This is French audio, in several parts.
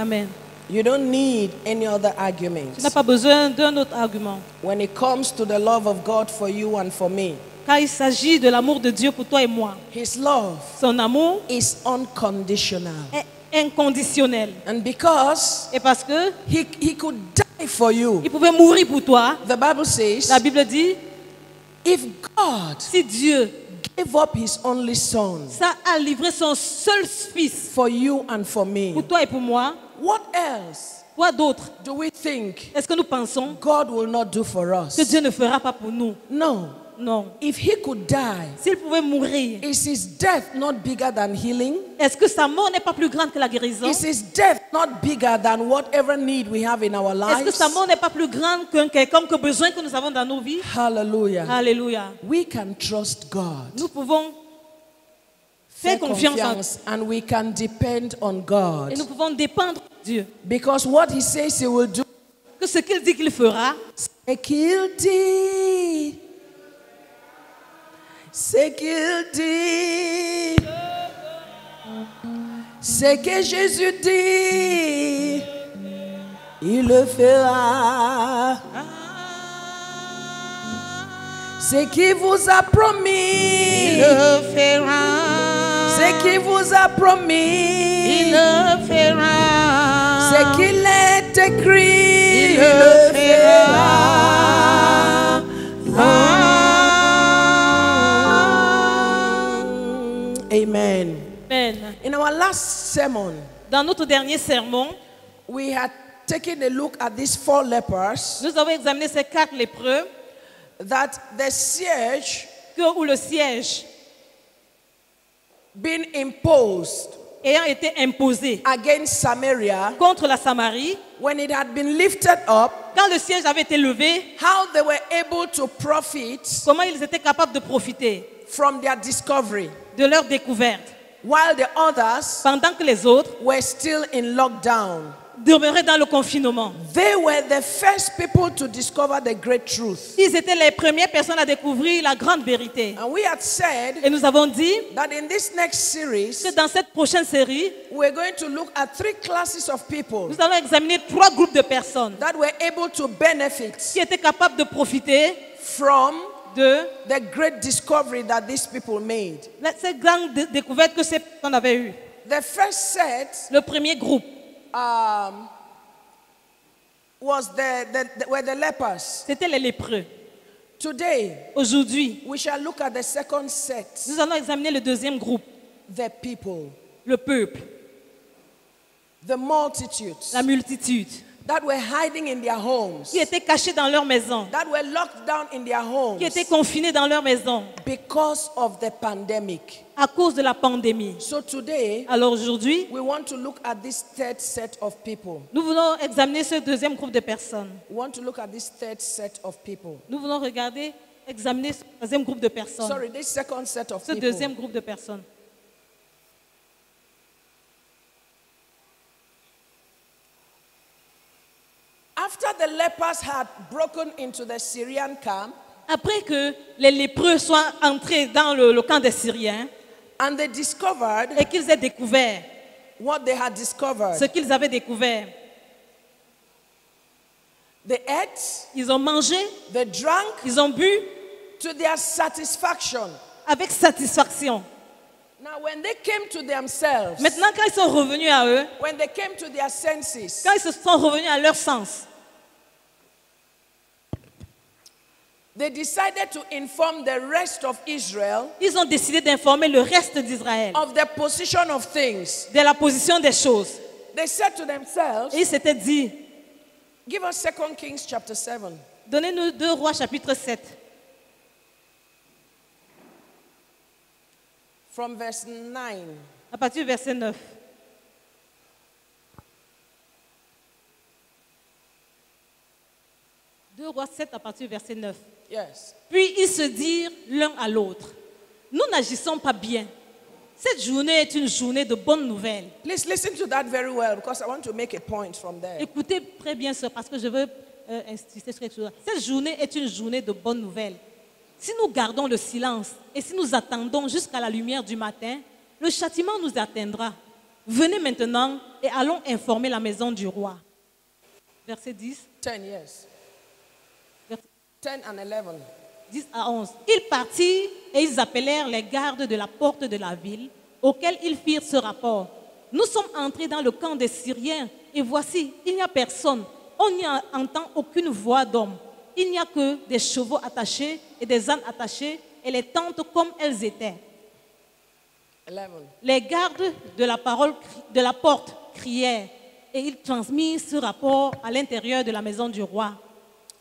Amen. You don't need any other Tu arguments. n'as pas besoin d'un autre argument. When it comes to the love of God for you and for me, Car il s'agit de l'amour de Dieu pour toi et moi. His love Son amour is unconditional. est inconditionnel. And because Et parce que he could die for you, il pouvait mourir pour toi, the Bible says, la Bible dit, if God si Dieu gave up His only Son ça a livré son seul fils for you and for me, pour toi et pour moi, what else quoi d'autre do we think est-ce que nous pensons God will not do for que us? Dieu ne fera pas pour nous? No. Non. If He could die, S'il pouvait mourir, is His death not bigger than healing? est-ce que sa mort n'est pas plus grande que la guérison? Is His death not bigger than whatever need we have in our Est-ce que lives? sa mort n'est pas plus grande qu'un quelconque besoin que nous avons dans nos vies? Hallelujah. Alléluia. We can trust God. Nous pouvons faire confiance And we can depend on et God. nous pouvons dépendre de Dieu. Because what He says He will do, Que ce qu'il dit qu'il fera, c'est qu'il dit. C'est qu'il dit. C'est que Jésus dit. Il le fera. C'est qu'il vous a promis. il le fera. C'est qu'il vous a promis. Il le fera. C'est qu'il est écrit. Il le fera. Amen. Amen. In our last sermon, Dans notre dernier sermon, we had taken a look at these 4 lepers, nous avons examiné ces 4 lépreux that the siege où le siège being imposed ayant été imposé against Samaria, contre la Samarie, when it had been lifted up, quand le siège avait été levé, how they were able to profit comment ils étaient capables de profiter from their discovery, de leur découverte, while the others pendant que les autres were still in lockdown. demeuraient dans le confinement. They were the first people to discover the great truth. Ils étaient les premières personnes à découvrir la grande vérité. And we had said Et nous avons dit that in this next series, que dans cette prochaine série, we're going to look at 3 classes of people nous allons examiner 3 groupes de personnes that were able to benefit qui étaient capables de profiter from de the great discovery that these people made. cette grande découverte que ces personnes avaient eue. The first set Le premier groupe, were the lepers. c'était les lépreux. Today, Aujourd'hui, we shall look at the second set, nous allons examiner le deuxième groupe, the people, le peuple, the multitudes la multitude, that were hiding in their homes, qui étaient cachés dans leur maison, that were locked down in their homes qui étaient confinés dans leur maison because of the pandemic. à cause de la pandémie. So today, Alors aujourd'hui, we want to look at this third set of people. nous voulons examiner ce deuxième groupe de personnes. We want to look at this third set of people. Nous voulons examiner ce deuxième groupe de personnes. Sorry, this second set of Ce people. deuxième groupe de personnes. After the lepers had broken into the Syrian camp, Après que les lépreux soient entrés dans le camp des Syriens and they discovered et qu'ils aient découvert what they had discovered, ce qu'ils avaient découvert, they ate, ils ont mangé, they drank ils ont bu to their satisfaction. avec satisfaction. Now, when they came to themselves, Maintenant, quand ils sont revenus à eux, when they came to their senses, quand ils se sont revenus à leur sens, they decided to inform the rest of Israel ils ont décidé d'informer le reste d'Israël of the position of things. de la position des choses. They said to themselves, Et ils s'étaient dit, give us 2 Kings chapter 7. donnez-nous 2 Rois chapitre 7, From verse 9. à partir du verset 9. Deux Rois 7 à partir du verset 9. Yes. Puis ils se dirent l'un à l'autre, nous n'agissons pas bien. Cette journée est une journée de bonnes nouvelles. Please listen to that very well because I want to make a point from there. Écoutez très bien ça parce que je veux insister sur quelque chose. Cette journée est une journée de bonnes nouvelles. Si nous gardons le silence et si nous attendons jusqu'à la lumière du matin, le châtiment nous atteindra. venez maintenant et allons informer la maison du roi. Verset 10. 10, yes. Verset 10 and 11. 10 à 11. Ils partirent et ils appelèrent les gardes de la porte de la ville, auxquels ils firent ce rapport. Nous sommes entrés dans le camp des Syriens et voici, il n'y a personne. On n'y entend aucune voix d'homme. Il n'y a que des chevaux attachés et des ânes attachés et les tentes comme elles étaient. 11. Les gardes de la porte crièrent et ils transmirent ce rapport à l'intérieur de la maison du roi.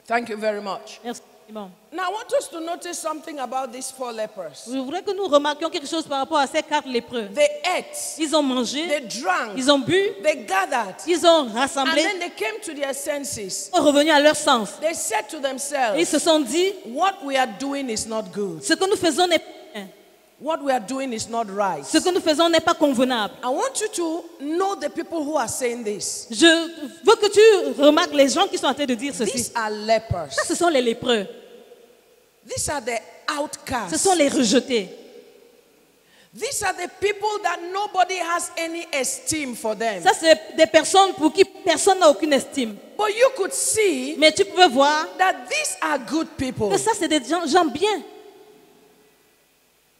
Thank you very much. Merci. Bon. Now, I want us to notice something about these 4 lepers. Je voudrais que nous remarquions quelque chose par rapport à ces 4 lépreux. They ate, Ils ont mangé, they drank, ils ont bu, they gathered, ils ont and rassemblé, then they came to their senses. ils sont revenus à leur sens. They said to Et ils themselves, se sont dit, what we are doing is not good. ce que nous faisons n'est pas bien. What we are doing is not right. Ce que nous faisons n'est pas convenable. I want you to know the people who are saying this. Je veux que tu remarques les gens qui sont en train de dire These ceci. are lepers. Ça, ce sont les lépreux. These are the Ce outcasts. sont les rejetés. These are the people that nobody has any esteem for them. Ça, c'est des personnes pour qui personne n'a aucune estime. But you could see Mais tu peux voir that these are good people. que ça, c'est des gens bien.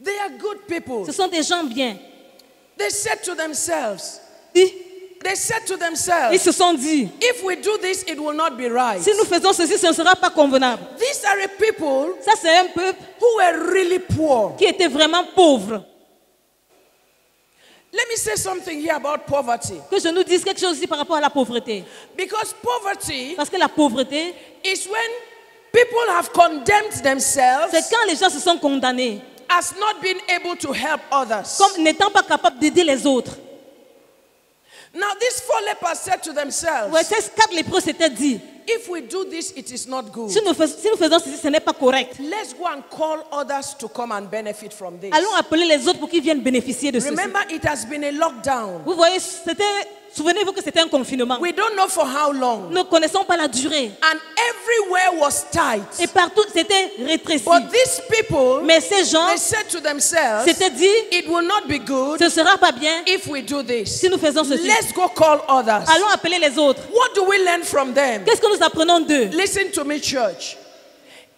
They are good people. Ce sont des gens bien. They said to themselves, Ils se sont dit, if we do this, it will not be right. si nous faisons ceci, ce ne sera pas convenable. These are the people Ça, c'est un peuple who were really poor. qui était vraiment pauvre. Let me say something here about poverty. Que je nous dise quelque chose ici par rapport à la pauvreté. Because poverty Parce que la pauvreté, is when people have condemned themselves c'est quand les gens se sont condamnés, as not being able to help others. comme n'étant pas capables d'aider les autres. Now, these 4 lepers said to themselves, Ouais, ces 4 lépreux s'étaient dit, if we do this, it is not good. si nous faisons ceci, ce n'est pas correct. Let's go and call others to come and benefit from this. Allons appeler les autres pour qu'ils viennent bénéficier de ceci. Remember, it has been a lockdown. Vous voyez, souvenez-vous que c'était un confinement. We don't know for how long. Nous ne connaissons pas la durée. And everywhere was Et tight. partout, c'était rétréci. But these people, Mais ces gens they said to themselves, s'étaient dit, it will not be good ce ne sera pas bien if we do this. si nous faisons ceci. Let's go call others. Allons appeler les autres. What do we learn from them? Qu'est-ce que nous apprenons d'eux? Listen to me, church.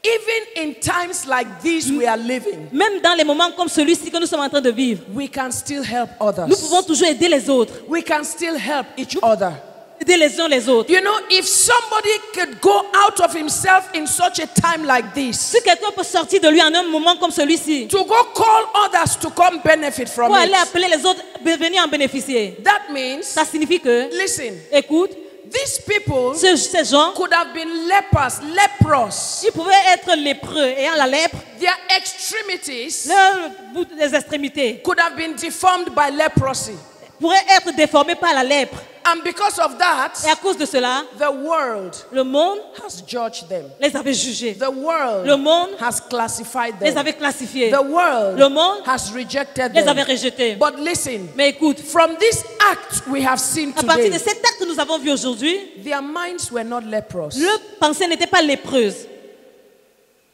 Even in times like these we are living, Même dans les moments comme celui-ci que nous sommes en train de vivre, we can still help nous others. pouvons toujours aider les autres. We can still help each other. Aider les uns les autres. You know, if somebody could go out of himself in such a time like this, Si quelqu'un peut sortir de lui en un moment comme celui-ci, to go call others to come benefit from pour aller it, appeler les autres, venir en bénéficier, that means, ça signifie que, listen, écoute, these people ces gens, could have been lepers, leprous. ils pouvaient être lépreux, ayant la lèpre, Their extremities leur bout des extrémités could have been deformed by leprosy. pourraient être déformés par la lèpre. And because of Et that, à cause de cela, the world le monde has judged them. les avait jugés, The world le monde has classified les them. avait classifiés, The world le monde has rejected les avait them. rejetés. But listen, Mais écoute, from this act we have seen à partir de today, cet acte que nous avons vu aujourd'hui, their minds were not leprous. leurs pensées n'étaient pas lépreuses.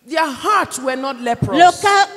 Their hearts were not Leur leprous.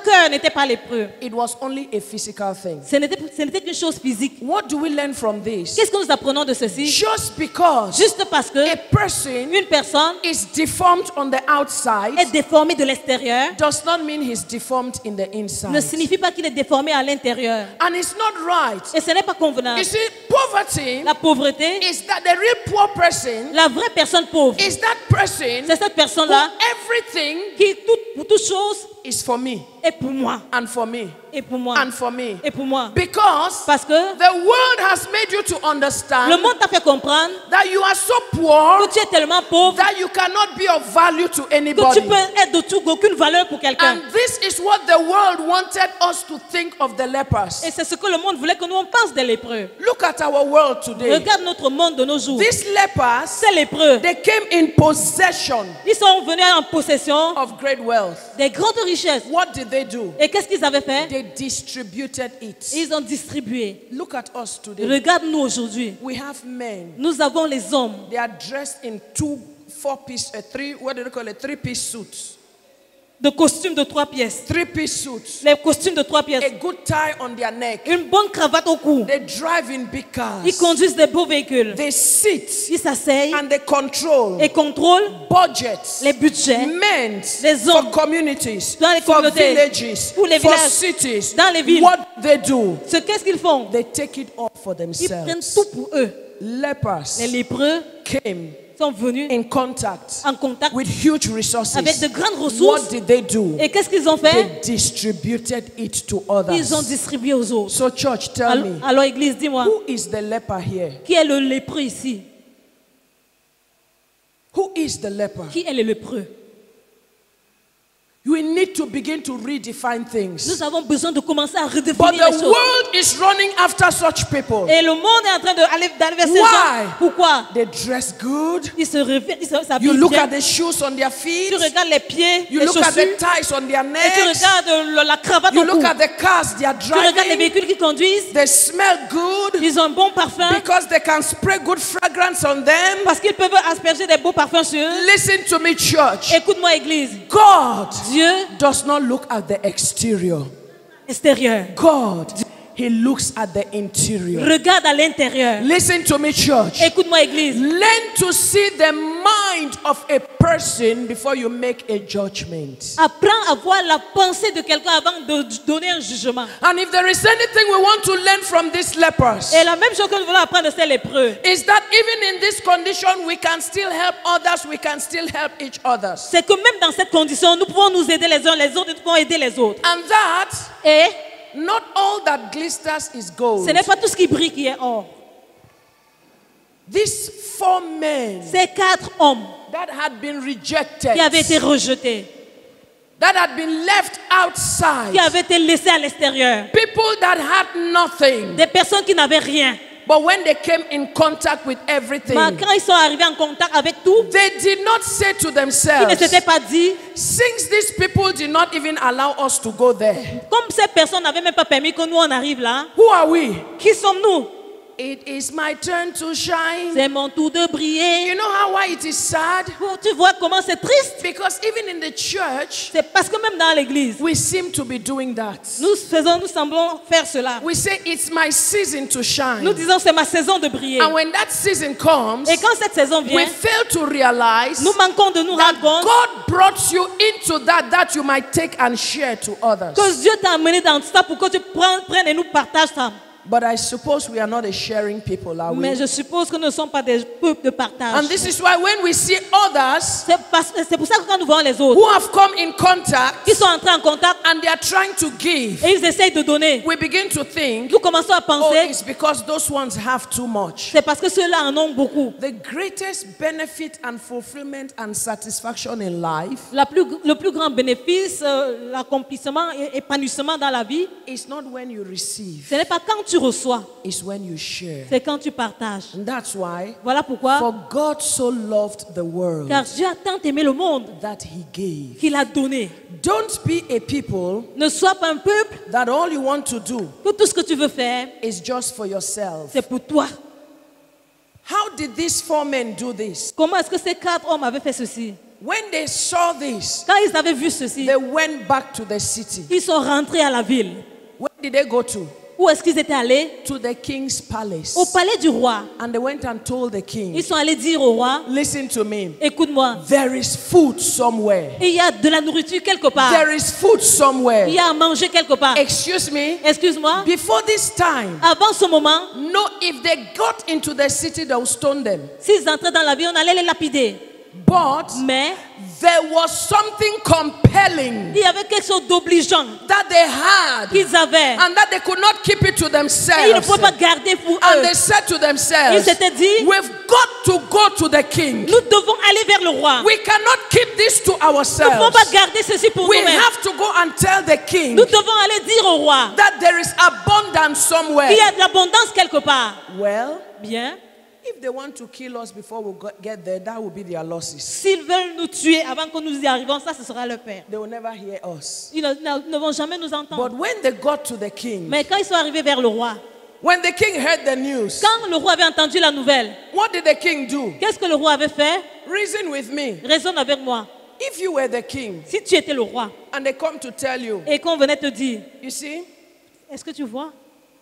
cœur n'était pas lépreux. It was only a physical thing. Ce n'était qu'une chose physique. What do we learn from this? Qu'est-ce que nous apprenons de ceci? Just because Juste parce que a person une personne is deformed on the outside est déformée de l'extérieur does not mean he's deformed in the ne inside. signifie pas qu'il est déformé à l'intérieur. And it's not right. Et ce n'est pas convenable. You see, poverty La pauvreté, is that the real poor person la vraie personne pauvre, is that person c'est cette who personne-là everything qui, pour toute chose, is for me est pour moi. and for me Et pour moi. and for me. Et pour moi. Because Parce que the world has made you to le understand monde t'a fait comprendre that you are so poor que tu es tellement pauvre that you cannot be of value to que tu anybody. peux être d'aucune valeur pour quelqu'un. And this is what the world wanted us to think of the lepers. Et c'est ce que le monde voulait que nous on pense des lépreux. Look at our world today. Regarde notre monde de nos jours. These lepers, Ces lépreux, they came in possession ils sont venus en possession of great wealth. des grandes richesses. What did they do? Et qu'est-ce qu'ils avaient fait? They distributed it. Ils ont distribué. Look at us today. Regarde-nous aujourd'hui. We have men. Nous avons les hommes. They are dressed in 2 4-piece, 3, what do they call it? 3-piece suits. de costumes de 3 pièces. 3-piece suits, Les costumes de 3 pièces. a good tie on their neck. Une bonne cravate au cou. They drive in big cars. Ils conduisent des beaux véhicules. They sit Ils s'asseyent and they control et contrôlent budgets les budgets meant les for hommes communities, dans les for communautés, villages, pour les for villages, cities. dans les villes. What they do, Qu'est-ce qu'ils font? they take it all for Ils prennent themselves. tout pour eux. Lepers Les lépreux came sont venus in contact en contact with huge resources. avec de grandes What ressources. did they do? Et qu'est-ce qu'ils ont They fait? distributed it to Ils ont others. distribué aux autres. So church, tell me, Alors Église, dis-moi, who is the leper here? qui est le lépreux ici? Who is the leper? Qui est le lépreux? We need to begin to redefine things. Nous avons besoin de commencer à But redéfinir les the choses. world is running after such people. Et le monde est en train d'aller vers ces Why? gens. Pourquoi? They dress good. Ils se réveillent, ils You s'habillent look bien. at the shoes on their feet. Tu regardes les pieds, You les look at chaussures, the ties on their et tu necks. regardes la cravate You au cou. look at the cars they are Tu regardes les driving. véhicules qu'ils conduisent. They smell good Ils ont un bon parfum because they can spray good fragrance on them. parce qu'ils peuvent asperger des beaux parfums sur eux. Listen to me, church. Écoute-moi, Église. God Dieu does not look at the exterior. extérieur. God, He looks at the interior. Regarde à l'intérieur. Listen to me, church. Écoute-moi, Église. Learn to see the mind of a person before you make a judgment. Apprends à voir la pensée de quelqu'un avant de donner un jugement. And if there is anything we want to learn from these lepers, Et la même chose que nous voulons apprendre de ces lépreux, is that even in this condition, we can still help others, we can still help each other. c'est que même dans cette condition, nous pouvons nous aider les uns les autres et nous pouvons aider les autres. And that, Et not all that glisters is gold. ce n'est pas tout ce qui brille qui est or. These 4 men Ces 4 hommes that had been rejected, qui avaient été rejetés, that had been left outside, qui avaient été laissés à l'extérieur, people that had nothing, des personnes qui n'avaient rien. but when they came in contact with everything, Mais quand ils sont arrivés en contact avec tout, they did not say to ils ne themselves, s'étaient pas dit, since these people did not even allow us to go there, comme ces personnes n'avaient même pas permis que nous on arrive là, who are we? qui sommes-nous? It is my turn to shine. C'est mon tour de briller. You know how why it is sad? Tu vois comment c'est triste? Because even in the church, C'est parce que même dans l'église, we seem to be doing that. nous semblons faire cela. We say it's my season to shine. Nous disons c'est ma saison de briller. And when that season comes, Et quand cette saison we vient, fail to realize nous manquons de nous that rendre compte God brought you into that you might take and share to others. que Dieu t'a amené dans ça pour que tu prennes et nous partages ça. But I suppose we are not a sharing people, are Mais we? je suppose que nous ne sommes pas des peuples de partage. And this is why when we see others C'est pour ça que quand nous voyons les autres who have come in contact qui sont entrés en contact and they are trying to give, et ils essayent de donner, we begin to think, nous commençons à oh, penser it's because those ones have too much. c'est parce que ceux-là en ont beaucoup. The greatest benefit and fulfillment and satisfaction in life Le plus grand bénéfice, l'accomplissement et épanouissement dans la vie, is not when you receive, ce n'est pas quand tu reçois, it's when you share. c'est quand tu partages. And that's why, Voilà pourquoi, for God so loved the world car Dieu a tant aimé le monde that He gave. qu'il a donné. Don't be a people Ne sois pas un peuple that all you want to do que tout ce que tu veux faire, is just for yourself. c'est pour toi. How did these 4 men do this? Comment est-ce que ces 4 hommes avaient fait ceci? When they saw this, Quand ils avaient vu ceci, they went back to the city. ils sont rentrés à la ville. Where did they go to? Où est-ce qu'ils étaient allés? To the king's palace. Au palais du roi. And they went and told the king, Ils sont allés dire au roi, listen to me, écoute-moi, there is food somewhere. il y a de la nourriture quelque part. There is food somewhere. Il y a à manger quelque part. Excuse me, Excuse-moi, before this time, avant ce moment, no, if they got into the city, they would stone them. s'ils entraient dans la ville, on allait les lapider. But Mais there was something compelling il y avait quelque chose d'obligeant that they had, qu'ils avaient. and that they could not keep it to Et ils ne themselves. pouvaient pas garder pour And eux. they said to Ils themselves, s'étaient dit, we've got to go to the king. nous devons aller vers le roi. We cannot keep this to Nous ne pouvons ourselves. pas garder ceci pour We nous-mêmes. have to go and tell the king Nous devons aller dire au roi that there is abundance somewhere. qu'il y a de l'abondance quelque part. Well, Bien. if they want to kill us before we get there, that will be their losses. S'ils veulent nous tuer avant que nous y arrivions, ça, ce sera leur père. They will never hear us. Ils ne vont jamais nous entendre. But when they got to the king, Mais quand ils sont arrivés vers le roi, when the king heard the news, quand le roi avait entendu la nouvelle, what did the king do? qu'est-ce que le roi avait fait? Reason with me. Raisonne avec moi. If you were the king Si tu étais le roi and they come to tell you, et qu'on venait te dire, you see, est-ce que tu vois?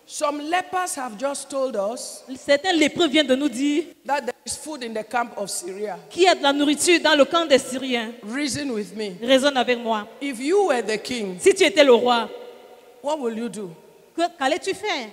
some lepers have just told us Certains lépreux viennent de nous dire that there is food in the camp of Syria. qu'il y a de la nourriture dans le camp des Syriens. Reason with me. Raisonne avec moi. If you were the king, Si tu étais le roi, what will you do? qu'allais-tu faire?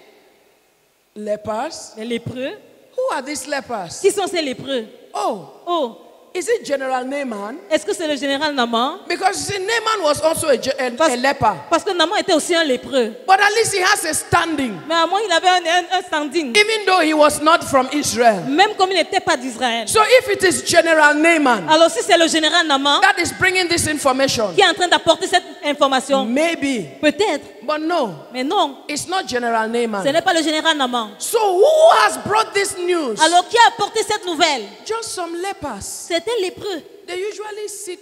Lepers? Les lépreux? Who are these lepers? Qui sont ces lépreux? Oh, Oh, is it General Naaman? est-ce que c'est le général Naaman? Because you see, Naaman was also a leper. Parce que Naaman était aussi un lépreux. But at least he has a standing. Mais à moi, il avait un standing. Even though he was not from Israel. Même comme il n'était pas d'Israël. So if it is General Naaman Alors si c'est le général Naaman that is bringing this information, qui est en train d'apporter cette information, maybe. peut-être, But no, mais non, it's not General ce Naaman. n'est pas le général Naaman. So who has brought this news? Alors qui a apporté cette nouvelle? Just some lepers. C'était lépreux. They usually sit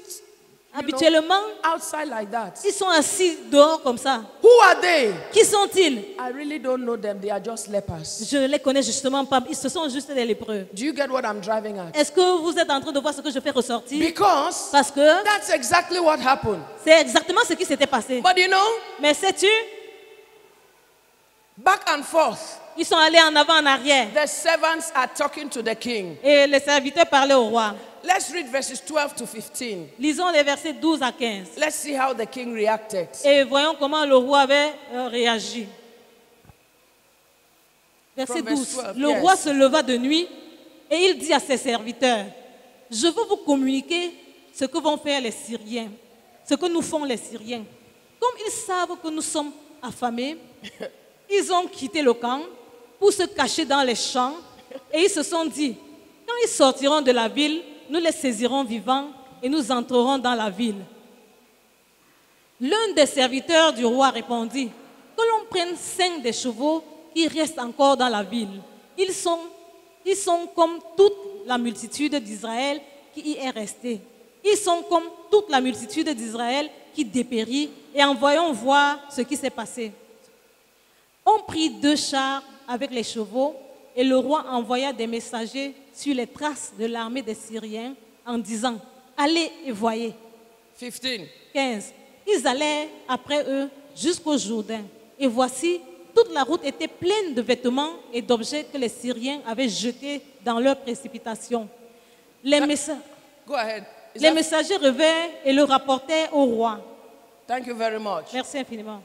Habituellement, outside like that. ils sont assis dehors comme ça. Who are they? Qui sont-ils? I really don't know them. They are just lepers. Je ne les connais justement pas. Ce sont juste des lépreux. Do you get what I'm driving at? Est-ce que vous êtes en train de voir ce que je fais ressortir? Because Parce que that's exactly what happened. c'est exactement ce qui s'était passé. But you know, Mais sais-tu, back and forth, ils sont allés en avant, en arrière. the servants are talking to the king. Et les serviteurs parlaient au roi. Let's read verses 12 to 15. Lisons les versets 12 à 15. Let's see how the king reacted. Et voyons comment le roi avait réagi. Verset From verse 12. 12, Le yes. roi se leva de nuit et il dit à ses serviteurs, je veux vous communiquer ce que vont faire les Syriens, ce que nous font les Syriens. Comme ils savent que nous sommes affamés, ils ont quitté le camp pour se cacher dans les champs et ils se sont dit, quand ils sortiront de la ville, nous les saisirons vivants et nous entrerons dans la ville. L'un des serviteurs du roi répondit, que l'on prenne 5 des chevaux qui restent encore dans la ville. Ils sont comme toute la multitude d'Israël qui y est restée. Ils sont comme toute la multitude d'Israël qui dépérit et envoyons voir ce qui s'est passé. On prit 2 chars avec les chevaux et le roi envoya des messagers sur les traces de l'armée des Syriens en disant, allez et voyez. 15. 15. Ils allaient après eux jusqu'au Jourdain. Et voici, toute la route était pleine de vêtements et d'objets que les Syriens avaient jetés dans leur précipitation. Les Go ahead. les messagers revinrent et le rapportèrent au roi. Thank you very much. Merci infiniment.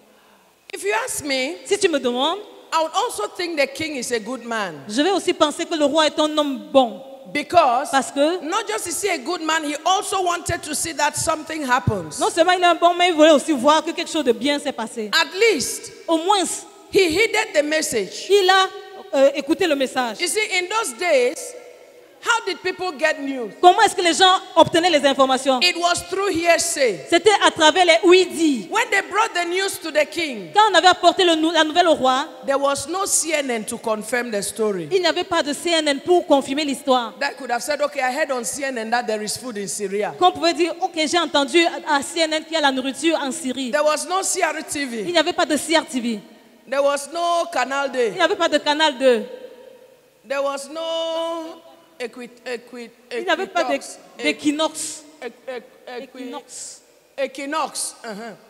If you ask me, Si tu me demandes, I would also think the king is a good man. je vais aussi penser que le roi est un homme bon. Because Parce que not just is he a good man, he also wanted to see that something happens. non seulement il est un bon, mais il voulait aussi voir que quelque chose de bien s'est passé. At least Au moins, he heeded the message. il a écouté le message. You see, in those days, how did people get news? Comment est-ce que les gens obtenaient les informations? It was through hearsay. C'était à travers les oui-dire. When they brought the news to the king, Quand on avait apporté la nouvelle au roi, there was no CNN to confirm the story. il n'y avait pas de CNN pour confirmer l'histoire. That could have said, okay, I heard on CNN that there is food in Syria. Qu'on pouvait dire, ok, j'ai entendu à CNN qu'il y a la nourriture en Syrie. There was no Il CRTV. n'y avait pas de CRTV. There was no Canal Il n'y Day. avait pas de Canal 2. There was no Il n'y avait pas d'Equinox. Equinox. Equinox. Equinox.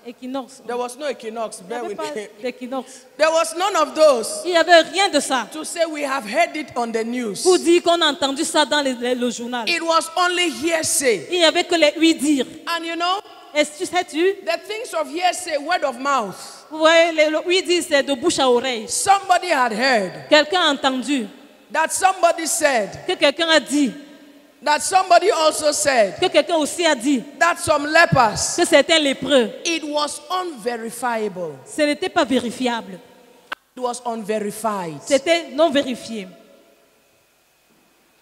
Equinox. There was no Equinox. Il n'y Bear avait with pas me. d'Equinox. There was none of those Il n'y avait rien de ça. to say we have heard it on the news. Pour dire qu'on a entendu ça dans le journal. It was only hearsay. Il n'y avait que les oui-dire. And you know, Est-ce que sais-tu? the things of hearsay, word of mouth. Vous voyez, le oui-dire, c'est de bouche à oreille. Somebody had heard, Quelqu'un a entendu, that somebody said, que quelqu'un a dit, that somebody also said, que quelqu'un aussi a dit, that some lepers. que c'était lépreux. It was unverifiable. Ce n'était pas vérifiable. It was unverified. C'était non vérifié.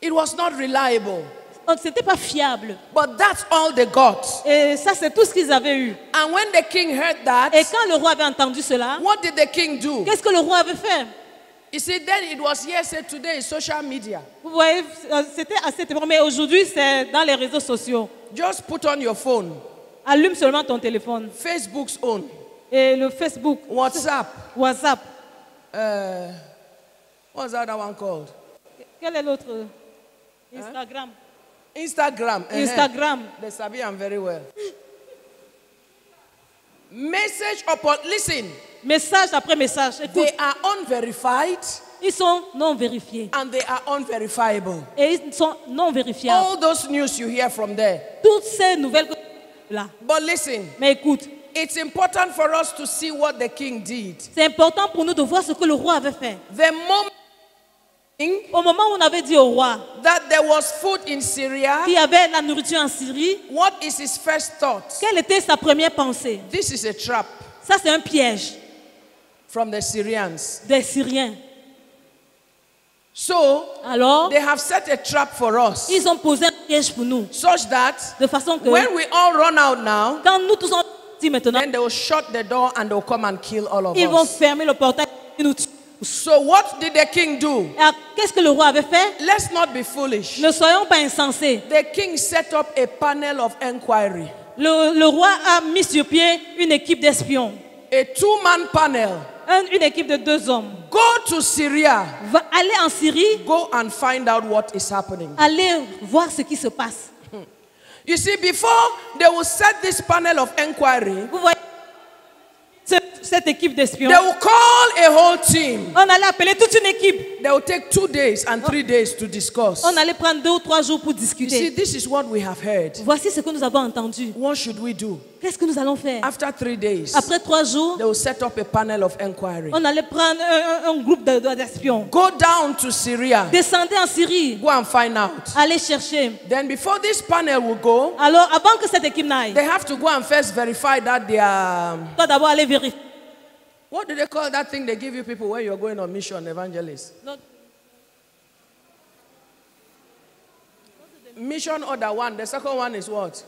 It was not reliable. Donc, ce n'était pas fiable. But that's all they got. Et ça, c'est tout ce qu'ils avaient eu. And when the king heard that, Et quand le roi avait entendu cela, what did the king do? qu'est-ce que le roi avait fait? You see, then it was hearsay, today is social media. Vous voyez, c'était à cette époque, mais aujourd'hui, c'est dans les réseaux sociaux. Just put on your phone, Allume seulement ton téléphone. Facebook's own, Et le Facebook, WhatsApp. WhatsApp. What's that other one called? Quel est l'autre? Instagram. Instagram. Instagram. They sabi am very well. Message upon, listen. Message après message. Écoute, They are unverified ils sont non vérifiés. and they are unverifiable. Et ils sont non vérifiables. All those news you hear from there. Toutes ces nouvelles que là. But listen, Mais écoute, it's important for us to see what the king did. c'est important pour nous de voir ce que le roi avait fait. The moment Au moment où on avait dit au roi that there was food in Syria, qu'il y avait la nourriture en Syrie, what is his first thought? quelle était sa première pensée? This is a trap Ça, c'est un piège from the Syrians. des Syriens. So, Alors, they have set a trap for us, ils ont posé un piège pour nous. such that De façon que, when we all run out now, quand nous tous sommes partis maintenant, then they will shut the door and they will come and kill all of ils vont us. fermer le portail et nous tuer. So, what did the king do? Et alors, qu'est-ce que le roi avait fait? Let's not be foolish. Ne soyons pas insensés. The king set up a panel of inquiry, Le roi a mis sur pied une équipe d'espions. a two-man panel. Une équipe de 2 hommes. Go to Syria. Va aller en Syrie, Go and find out what is happening. aller voir ce qui se passe. You see, before they will set this panel of inquiry, Vous voyez cette équipe d'espions? they will call a whole team. On allait appeler toute une équipe. They will take 2 days and 3 days to discuss. On allait prendre 2 ou 3 jours pour You see, discuter. this is what we have heard. Voici ce que nous avons entendu. What should we do? Qu'est-ce que nous allons faire? After 3 days, Après 3 jours, they will set up a panel of inquiry. on allait prendre un groupe d'espions. Go down to Syria. Descendez en Syrie. Go and find out. Allez chercher. Then before this panel will go, Alors, avant que cette équipe n'aille, they have to go and first verify that they are... toi d'abord aller vérifier. What do they call that thing they give you people when you're going on mission, evangelist? Mission order 1. The second one is what?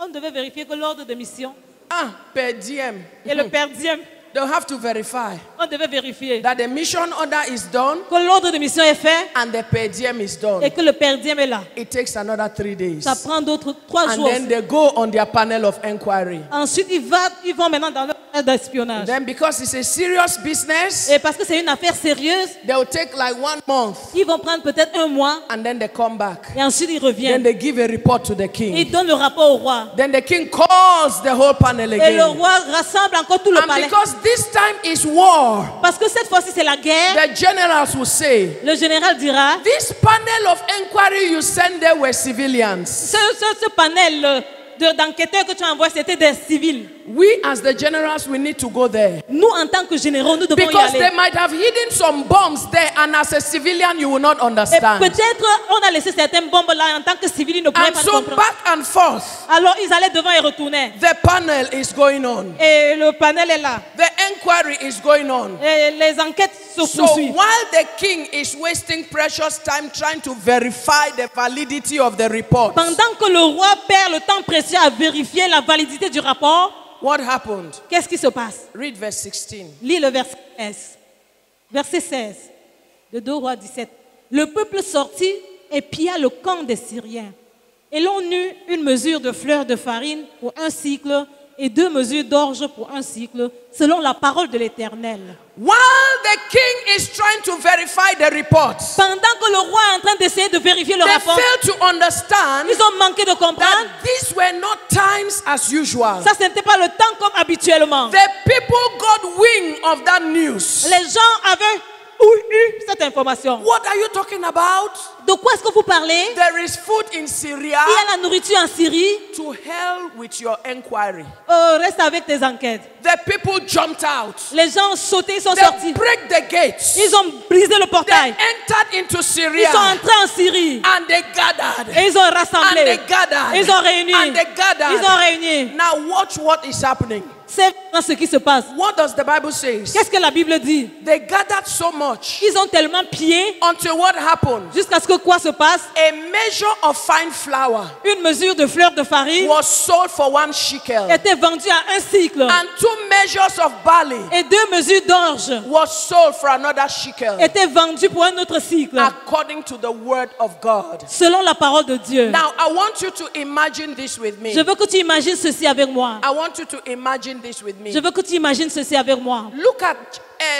On devait vérifier que l'ordre de mission Ah, per diem. et le per diem, They'll have to verify on devait vérifier that the mission order is done que l'ordre de mission est fait and the per diem is done. et que le per diem est là. It takes another 3 days. Ça prend d'autres 3 And jours. then they go on their panel of inquiry. Ensuite, ils vont maintenant dans le d'espionnage. Then because it's a serious business, Et parce que c'est une affaire sérieuse, they'll take like 1 month ils vont prendre peut-être 1 mois and then they come back. et ensuite ils Then reviennent. they give a report to the Et king. ils donnent le rapport au roi. Then the king calls the whole panel Et le again. roi rassemble encore tout le And palais. because this time is war, Parce que cette fois-ci c'est la guerre, the generals will say, le général dira, this panel of inquiry you sent there were civilians. ce panel d'enquêteurs que tu as envoyé, c'était des civils. We as the generals, we need to go there. Nous, en tant que généraux, nous devons y Because aller. they might have hidden some bombs there, and as a civilian, you will not Et understand. peut-être on a laissé certaines bombes là en tant que civils, ils ne pourraient And pas so comprendre. back and forth, Alors ils allaient devant et retournaient. the panel is going on. Et le panel est là. The inquiry is going on. Et les enquêtes se So poursuivent. while the king is wasting precious time trying to verify the validity of the report, Pendant que le roi perd le temps précieux à vérifier la validité du rapport, what happened? qu'est-ce qui se passe? Read verse 16. Lis le verset 16. Verset 16 de 2 Rois 17. Le peuple sortit et pilla le camp des Syriens. Et l'on eut une mesure de fleurs de farine pour 1 cycle et 2 mesures d'orge pour 1 cycle, selon la parole de l'Éternel. While the king is trying to verify the report, Pendant que le roi est en train d'essayer de vérifier le they rapport, failed to understand ils ont manqué de comprendre. that these were not times as usual. Ça, ce n'était pas le temps comme habituellement. The people got wind of that news. Les gens avaient eu cette information. What are you talking about? De quoi est-ce que vous parlez? There is food in Syria. Il y a la nourriture en Syrie. To hell with your inquiry. Reste avec tes enquêtes. The people jumped out. Les gens ont sauté, ils sont They sortis. break the gates. Ils ont brisé le They portail. entered into Ils Syria. sont entrés en Syrie. And they gathered. Et ils ont And rassemblé. they gathered. Ils ont réuni. And they gathered. Ils ont réuni. Now watch what is happening. C'est ce qui se passe. What does the Bible say? Qu'est-ce que la Bible dit? They gathered so much Ils ont tellement pillé until what happened? jusqu'à ce que quoi se passe? A measure of fine flour Une mesure de fleurs de farine was sold for 1 shekel. était vendue à 1 cycle. And 2 measures of barley Et 2 mesures d'orge was sold for another shekel. étaient vendues pour un autre cycle. According to the word of God. Selon la parole de Dieu. Now I want you to imagine this with me. Je veux que tu imagines ceci avec moi. I want you to imagine imagine this with me. Je veux que tu imagines ceci avec moi. Look at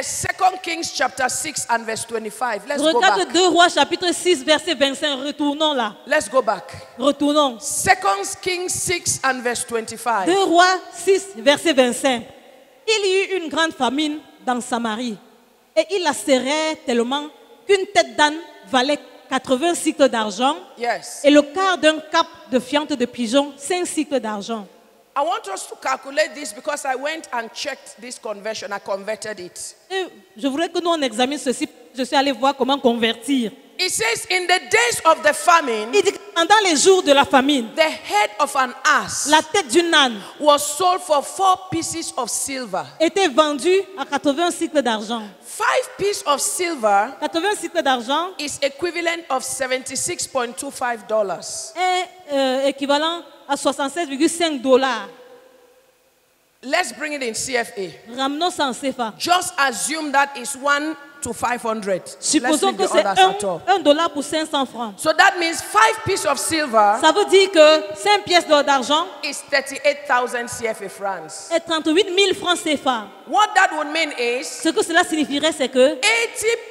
2 Kings chapter 6 and verse 25. Let's go Regarde back. 2 Rois chapitre 6 verset 25. Retournons là. Let's go back. Retournons. 2 Kings 6 and verse 25. 2 Rois 6 verset 25. Il y eut une grande famine dans Samarie. Et il la serrait tellement qu'une tête d'âne valait 80 cycles d'argent. Yes. Et le quart d'un cap de fiente de pigeon, 5 cycles d'argent. I want us to calculate this because I went and checked this conversion. I converted it. Et je voudrais que nous on examine ceci. Je suis allé voir comment convertir. It says, in the days of the famine, Il dit que pendant les jours de la famine, the head of an ass la tête d'une âne was sold for 4 pieces of silver. était vendue à 80 cycles d'argent. 5 pieces of silver 80 cycles d'argent is equivalent of $76.25. est équivalent à 76,5 $. Let's bring it in CFA. Ramenons ça en CFA. Just assume that is 1 to 500. Let's Supposons leave que the c'est others at all. $1 pour 500 francs. So that means 5 pieces of silver Ça veut dire que 5 pièces d'argent is 38,000 CFA francs. est 38 000 francs CFA. What that would mean is Ce que cela signifierait, c'est que 80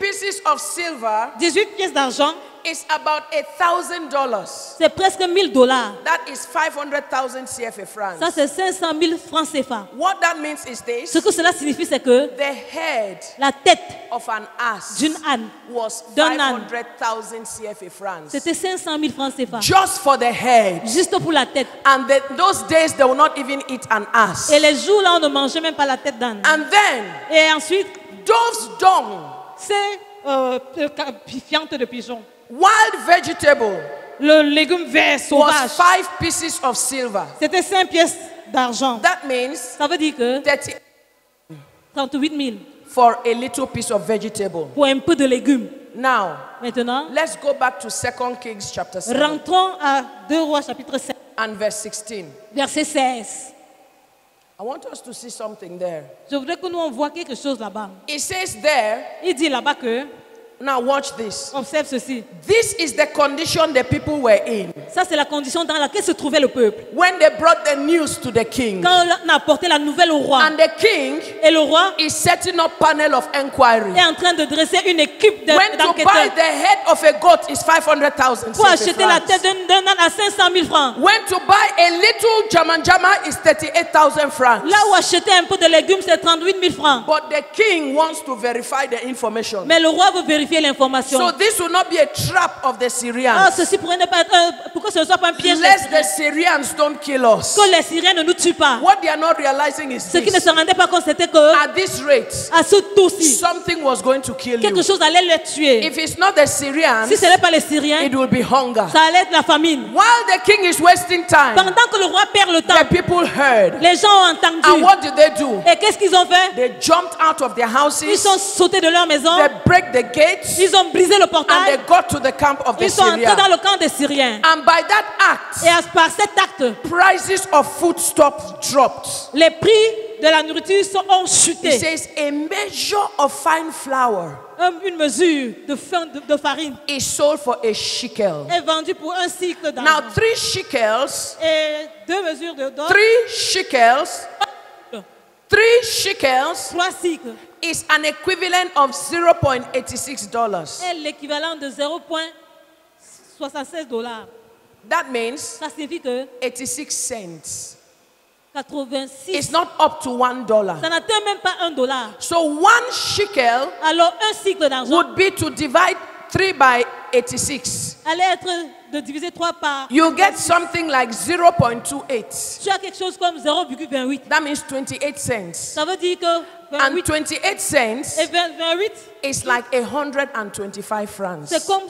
pieces of silver 18 pièces d'argent, is about $1,000. c'est presque $1,000. That is 500,000 CFA francs. Ça, c'est 500 000 francs CFA. What that means is this: Ce que cela signifie, c'est que the head la tête of an ass d'une âne, was d'un âne, 500,000 CFA francs. c'était 500 000 francs CFA. Just for the head. Juste pour la tête. And those days they will not even eat an ass. Et les jours là, on ne mangeait même pas la tête d'âne. And then Et ensuite, dove's dung, c'est fiente de pigeon. wild vegetable, Le légume vert was sauvage, 5 pieces of silver. c'était 5 pièces d'argent. That means Ça veut dire que 30 38 000 for a little piece of vegetable. pour un peu de légumes. Now, Maintenant, let's go back to 2 Kings chapter 7 rentrons à 2 Rois chapitre 7, and verse 16. verset 16. I want us to see something there. Je voudrais que nous on voit quelque chose là-bas. It says there, Il dit là-bas que, now watch this. observe ceci. This is the condition the people were in Ça, c'est la condition dans laquelle se trouvait le peuple. when they brought the news to the king. Quand on a apporté la nouvelle au roi, And the king et le roi is setting up panel of inquiry. est en train de dresser une équipe When to buy d'enquêteurs the head of a goat is 500,000 pour acheter la tête francs. d'un âne à 500 000 francs. When to buy a little jamanjama is 38,000 francs. Là où acheter un peu de légumes, c'est 38 000 francs. But the king wants to verify the information. Mais le roi veut vérifier l'information. So this will not be a trap of the Ah, Syrians. ceci pourrait ne pas être pourquoi ce ne soit pas un piège. Lest the Syrians don't kill us. Que les Syriens ne nous tuent pas. What they are not realizing is Ce qui ne this. se rendaient pas compte, c'était que At this rate, à ce tour-ci, something was going to kill quelque you. chose allait les tuer. If it's not the Syrians, Si ce n'est pas les Syriens, it will be hunger. ça allait être la famine. While the king is wasting time, Pendant que le roi perd le temps, the people heard. les gens ont And entendu. what did they do? Et qu'est-ce qu'ils ont fait? They jumped out of their Ils houses, sont sautés de leur maison. they break the gates, Ils ont brisé le and portail. they got to the camp of the Ils sont entrés dans Syrians. le camp des Syriens. And by that act, Et par cet acte, prices of foodstuffs dropped. les prix de la nourriture ont It chuté. says a measure of fine flour Une mesure de farine is sold for a shekel. est vendue pour un cycle Now, d'argent. 3 shekels, Et 2 mesures d'or, 3 shekels, 3 shekels 3 cycles, is an equivalent of $0.86. est l'équivalent de 0,76 $. That means Ça signifie que 86 cents. 86, It's not up to $1. ça n'atteint même pas $1. So 1 shekel Alors un cycle d'argent would be to divide 3 by 86. allait être de diviser 3 par. You get something like 0.28. Tu as quelque chose comme 0,28. That means 28 cents. Ça veut dire que And 28 28 cents et 28, is like 125 francs c'est comme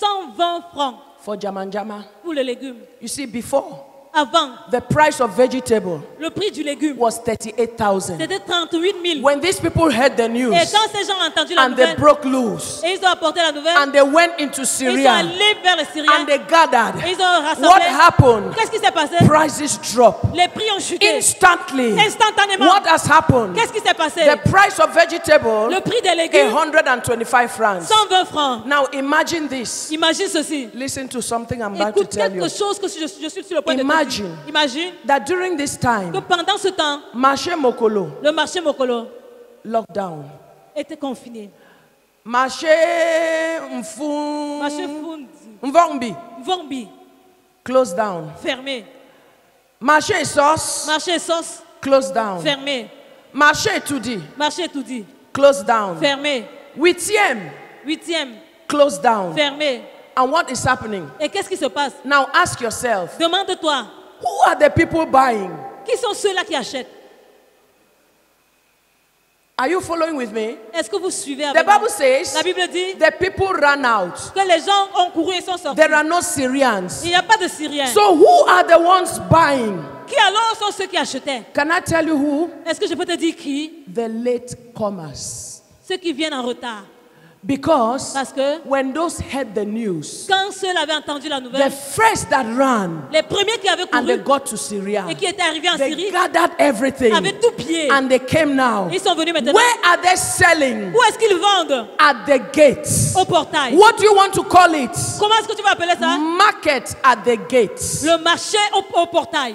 120 francs for jamanjama. pour les légumes. You see, before, Avant, the price of vegetable le prix du légume, was 38,000. c'était 38 000. When these people heard the news Et quand ces gens ont entendu la and they nouvelle, broke loose et ils ont apporté la nouvelle, and they went into ils sont Syria allés vers les Syriens, and they gathered, et ils ont rassemblé. what happened? Qu'est-ce qui s'est passé? Prices dropped. Les prix ont chuté. Instantly. Instantanément. What has happened? Qu'est-ce qui s'est passé? The price of vegetable, Le prix des légumes, 125 francs. 120 francs. Now imagine this. Imagine ceci. Listen to something I'm about to Écoute tell you. quelque chose que je suis sur le point de te Imagine Imagine that during this que time, pendant ce temps, marché Mokolo, le marché Mokolo lockdown. était confiné. Marché Marché Fundi, Mvombi, Vombi, closed down. fermé. Marché Sauce, Marché Sauce, closed down. fermé. Marché Tudi, Marché Toudi, closed down. fermé. 8e, 8e, closed down. fermé. And what is happening? Et qu'est-ce qui se passe? Now ask yourself, Demande-toi, who are the people buying? qui sont ceux-là qui achètent? Are you following with me? Est-ce que vous suivez The avec moi? Bible says La Bible dit the people ran out. que les gens ont couru et sont sortis. There are no Syrians. Il n'y a pas de Syriens. So who are the ones buying? Qui alors sont ceux qui achetaient? Can I tell you who? Est-ce que je peux te dire qui? The latecomers. Ceux qui viennent en retard. Because Parce que when those heard the news, quand ceux avaient entendu la the nouvelle, first that ran les premiers qui avaient and they couru got to Syria, et qui étaient arrivés en they Syrie gathered everything avaient tout pillé. and they came now. Ils sont venus maintenant. Where are they selling? Où est-ce qu'ils vendent? At the gates. Au portail. What do you want to call it? Comment est-ce que tu vas appeler ça? Market at the gates. Le marché au portail.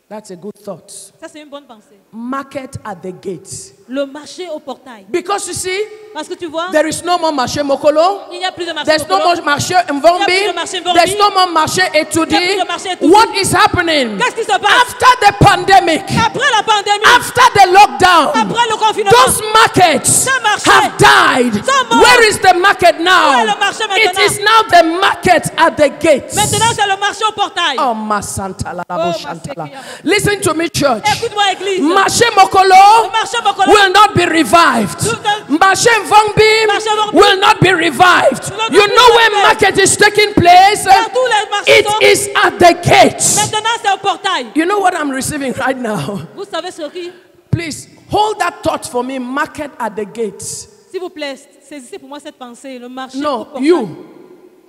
That's a good thought. Ça, c'est une bonne pensée. Market at the gates. Le marché au portail. Because you see, Parce que tu vois, there is no more marché Mokolo. il n'y a plus de marché There's no Mokolo. more marché Il n'y a plus Mvombi. de marché Mvombi. There's no more marché Etudi. Il n'y a plus de marché Etudi. What is happening? Qu'est-ce qui se passe? After the pandemic, Après la pandémie, after the lockdown, après le confinement, those markets ce marché have died. sont morts. Where is the market Où est now? le marché It maintenant? is now the market at the gates. maintenant c'est le marché au portail. Oh, Masantala, Labo Oh, Shantala. Masekiyama. Listen to me, church. Écoute-moi, église. Marché Le Mokolo marché Mokolo will not be revived. Marché Mvombi Marché Mvombi will not be revived. not You be know where revived. market is taking place? Dans tous les marchés It sont- is at the gates. Maintenant c'est au portail. You know what I'm receiving right now? Vous savez ce qui? Please hold that thought for me. Market at the gates. S'il vous plaît, saisissez pour moi cette pensée. Le marché au No, portail. you.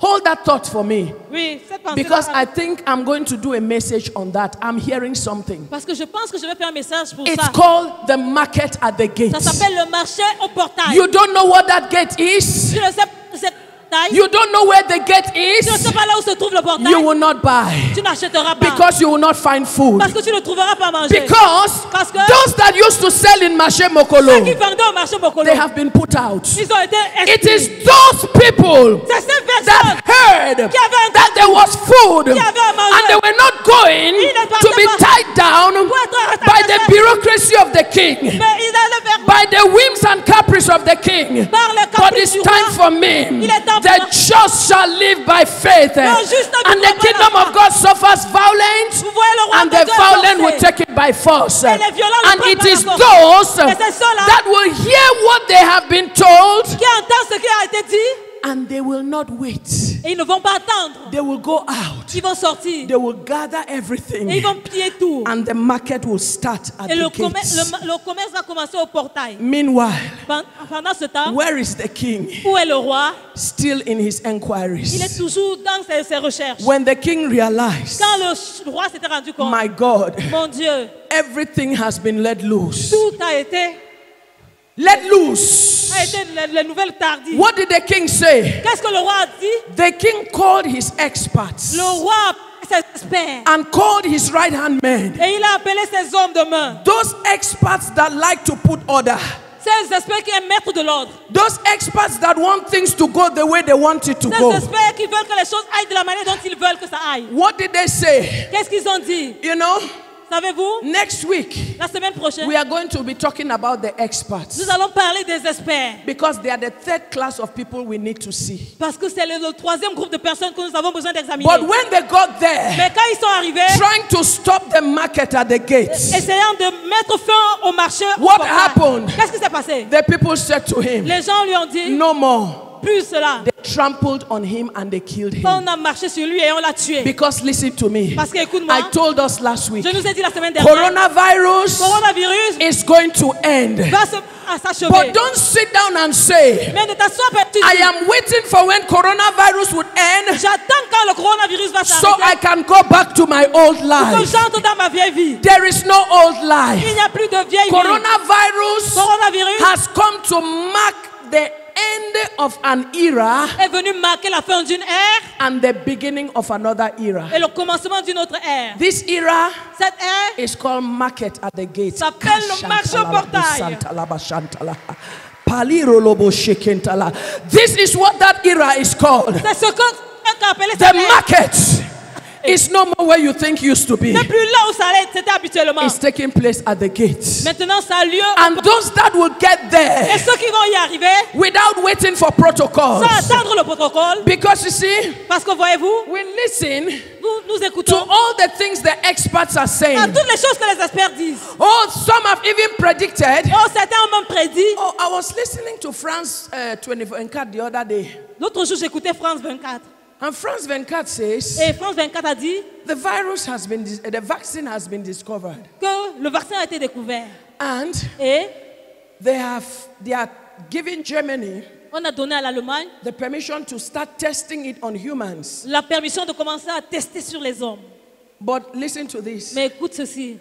Hold that thought for me. Oui, cette pensée. Because I think I'm going to do a message on that. I'm hearing something. Parce que je pense que je vais faire un message pour It's ça. called the market at the Ça gates. s'appelle le marché au portail. You don't know what that gate is. Tu ne sais cette taille. You don't know where the gate Tu ne sais is. pas là où se trouve le portail. You will not buy. Tu n'achèteras pas. Because you will not find food. Parce que tu ne trouveras pas à manger. Because Parce que those that used to sell in Marché ceux qui Mokolo, vendaient au marché Mokolo, they have been put out. ils ont été It exclus. is those people C'est ces personnes that heard qui avaient that there was food qui avaient à manger. and they were not going Ils ne to be partaient pas tied down pour être by the attachés. bureaucracy of the king, Mais ils allaient vers by the whims and caprice of the king. par le But caprice it's du time roi. for me. Il est temps pour The moi. just shall live by faith. juste ne And the vivra pas kingdom la of God suffers violence, Vous voyez le roi and de the Dieu violent forcé. will take it by force. Et les violents le And prennent it par la is force. those Et c'est ceux-là that will hear what they have been told, qui entendent ce qui a été dit and they will not wait. et ils ne vont pas attendre. They will go out. Ils vont sortir They will gather et ils everything, vont piller tout. and the market will start at Et the le commerce, gates. le commerce va commencer au portail. Meanwhile, Pendant ce temps, where is the king? où est le roi? Still in his Il est enquiries. toujours dans ses recherches. When the king realized, Quand le roi s'était rendu compte, my God, mon Dieu, everything has been let loose. tout a été Let loose. les nouvelles tardives. What did the king say? Qu'est-ce que le roi a dit? The king called his experts Le roi a appelé ses experts and called his right hand men. et il a appelé ses hommes de main. Those experts that like to put order. Ces experts qui est maître de l'ordre. Those experts that want things to go the way they want it to Ces go. experts qui veulent que les choses aillent de la manière dont ils veulent que ça aille. What did they say? Qu'est-ce qu'ils ont dit? You know, Savez-vous? next week La semaine prochaine, we are going to be talking about the experts. nous allons parler des experts. Because they are the third class of people we need to see. Parce que c'est le troisième groupe de personnes que nous avons besoin d'examiner. But when they got there, Mais quand ils sont arrivés, trying to stop the market at the gates, essayant de mettre fin au marché, au What portail, happened? qu'est-ce qui s'est passé? the people said to him, Les gens lui ont dit, no more. plus cela. They trampled on him and they killed On him. a marché sur lui et on l'a tué. Because listen to me, Parce que écoute-moi, I told us last week, je nous ai dit la semaine dernière, coronavirus coronavirus is going to end. va s'achever. But don't sit down and say, Mais ne t'assois pas, tu I dis, am waiting for when coronavirus would end j'attends quand le coronavirus va so I s'arrêter can go back to my old pour que life. j'entre dans ma vieille vie. There is no old life. Il n'y a plus de vieille vie. Coronavirus Coronavirus has come to mark the end of an era est venu marquer la fin d'une ère and the beginning of another era. et le commencement d'une autre ère. This era Cette ère is called market at the gate. s'appelle le marché au portail. This is what that era is called. C'est ce qu'on appelait The cette ère. market is no more where you think used to be. C'est plus là où ça allait, c'était habituellement. It's taking place at the gate. Maintenant, ça a lieu. And those that will get Et there ceux qui vont y arriver, without waiting for protocols. sans attendre le protocole, Because you see, parce que voyez-vous, we listen nous to écoutons all the things the experts are à saying. toutes les choses que les experts disent. Oh, some have even predicted. Oh, certains ont même prédit. Oh, I was listening to France 24 the other day. L'autre jour, j'écoutais France 24. And France 24 says Et France 24 a dit the vaccine has been discovered. que le vaccin a été découvert. And Et they are giving Germany on a donné à l'Allemagne the permission to start testing it on humans. la permission de commencer à tester sur les hommes. But listen to this. Mais écoute ceci.